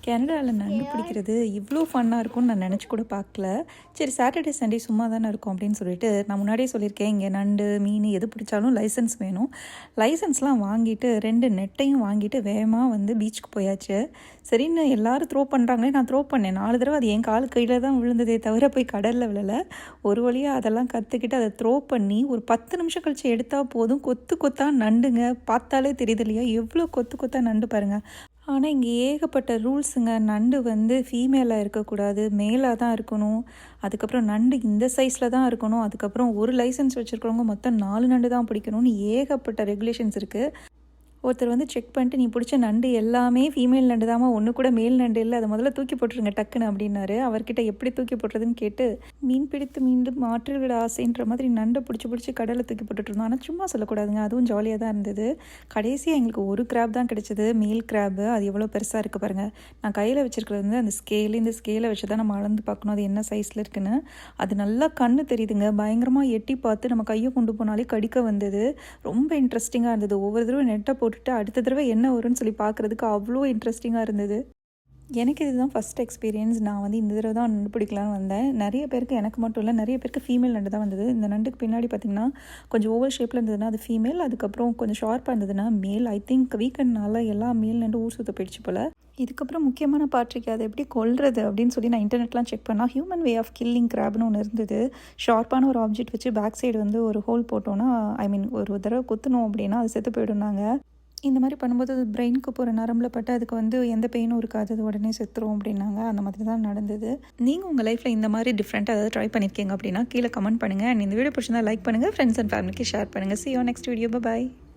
கனடாவில் நண்டு பிடிக்கிறது இவ்வளோ ஃபன்னாக இருக்கும்னு நான் நினச்சி கூட பார்க்கல. சரி, சாட்டர்டே சண்டே சும்மா தானே இருக்கும் அப்படின்னு சொல்லிட்டு நான் முன்னாடியே சொல்லியிருக்கேன், இங்கே நண்டு மீன் எது பிடிச்சாலும் லைசன்ஸ் வேணும். லைசன்ஸ்லாம் வாங்கிட்டு 2 நெட்டையும் வாங்கிட்டு வேகமாக வந்து பீச்சுக்கு போயாச்சு. சரின்னு எல்லோரும் த்ரோ பண்ணுறாங்களே, நான் த்ரோ பண்ணேன் 4 தடவை. அது என் கால் கையில் தான் விழுந்ததே தவிர போய் கடலில் விழலை. ஒரு வழியாக அதெல்லாம் கற்றுக்கிட்டு அதை த்ரோ பண்ணி ஒரு 10 நிமிஷம் கழித்து எடுத்தால் போதும். கொத்து கொத்தாக நண்டுங்க, பார்த்தாலே தெரியுது இல்லையா எவ்வளோ கொத்து கொத்தாக நண்டு பாருங்கள். ஆனால் இங்கே ஏகப்பட்ட ரூல்ஸுங்க. நண்டு வந்து ஃபீமேலாக இருக்கக்கூடாது, மேலாக தான் இருக்கணும். அதுக்கப்புறம் நண்டு இந்த சைஸில் தான் இருக்கணும். அதுக்கப்புறம் ஒரு லைசன்ஸ் வச்சுருக்கிறவங்க மொத்தம் 4 நண்டு தான் பிடிக்கணும்னு ஏகப்பட்ட ரெகுலேஷன்ஸ் இருக்குது. ஒருத்தர் வந்து செக் பண்ணிட்டு, நீ பிடிச்ச நண்டு எல்லாமே ஃபீமேல் நண்டு தாம்மா, ஒன்று கூட மேல் நண்டு இல்லை, அதை முதல்ல தூக்கி போட்டுருங்க டக்குன்னு அப்படின்னாரு. அவர்கிட்ட எப்படி தூக்கி போட்டுறதுன்னு கேட்டு, மீன் பிடித்து மீண்டும் ஆற்றில் விட ஆசைன்ற மாதிரி நண்டை பிடிச்சி கடலில் தூக்கி போட்டுட்ருந்தோம். ஆனால் சும்மா சொல்லக்கூடாதுங்க, அதுவும் ஜாலியாக தான் இருந்தது. கடைசியாக எங்களுக்கு ஒரு கிராப் தான் கிடச்சிது, மேல் கிராப்பு. அது எவ்வளோ பெருசாக இருக்குது பாருங்கள். நான் கையில் வச்சுருக்கிறது வந்து அந்த ஸ்கேலு, இந்த ஸ்கேலை வச்சு தான் நம்ம அளந்து பார்க்கணும் அது என்ன சைஸில் இருக்குன்னு. அது நல்லா கண்ணு தெரியுதுங்க, பயங்கரமாக எட்டி பார்த்து நம்ம கையை கொண்டு போனாலே கடிக்க வந்தது. ரொம்ப இன்ட்ரெஸ்டிங்காக இருந்தது. ஒவ்வொரு தடவை நெட்டை போட்டுட்டு அடுத்த தடவை என்ன வரும்னு சொல்லி பார்க்குறதுக்கு அவ்வளோ இன்ட்ரெஸ்டிங்காக இருந்தது. எனக்கு இதுதான் ஃபஸ்ட் எக்ஸ்பீரியன்ஸ். நான் வந்து இந்த தடவை தான் நண்டு பிடிக்கலான்னு வந்தேன். நிறைய பேருக்கு, எனக்கு மட்டும் இல்லை, நிறைய பேருக்கு ஃபீமேல் நண்டு தான் வந்தது. இந்த நண்டுக்கு பின்னாடி பார்த்திங்கன்னா கொஞ்சம் ஓவல் ஷேப்பில் இருந்ததுன்னா அது ஃபீமேல், அதுக்கப்புறம் கொஞ்சம் ஷார்ப்பாக இருந்ததுன்னா மேல். ஐ திங்க் வீக்கெண்ட்னால எல்லா மேல் நண்டு ஊர் சுற்ற போயிடுச்சு போல். இதுக்கப்புறம் முக்கியமான பாட்ரிக்கு அதை எப்படி கொல்றது அப்படின்னு சொல்லி நான் இன்டர்நெட்லாம் செக் பண்ணால் ஹியூமன் வே ஆஃப் கில்லிங் கிராப்னு ஒன்று இருந்தது. ஷார்ப்பான ஒரு ஆப்ஜெக்ட் வச்சு பேக் சைடு வந்து ஒரு ஹோல் போட்டோன்னா, ஐ மீன் ஒரு தடவை குத்தணும் அப்படின்னா அது செத்து போயிடும்னாங்க. இந்த மாதிரி பண்ணும்போது அது பிரெயினுக்கு போகிற நரம்பில் பட்டு அதுக்கு வந்து எந்த பெயினும் இருக்காது, அது உடனே செத்துரும் அப்படின்னாங்க. அந்த மாதிரி தான் நடந்தது. நீங்கள் உங்கள் லைஃப்பில் இந்த மாதிரி டிஃப்ரெண்ட்டாக ஏதாவது ட்ரை பண்ணியிருக்கீங்க அப்படின்னா கீழே கமெண்ட் பண்ணுங்கள். அண்ட் இந்த வீடியோ பிடிச்சிருந்தா லைக் பண்ணுங்கள், ஃப்ரெண்ட்ஸ் அண்ட் ஃபேமிலிக்கு ஷேர் பண்ணுங்கள். See you next video. Bye bye.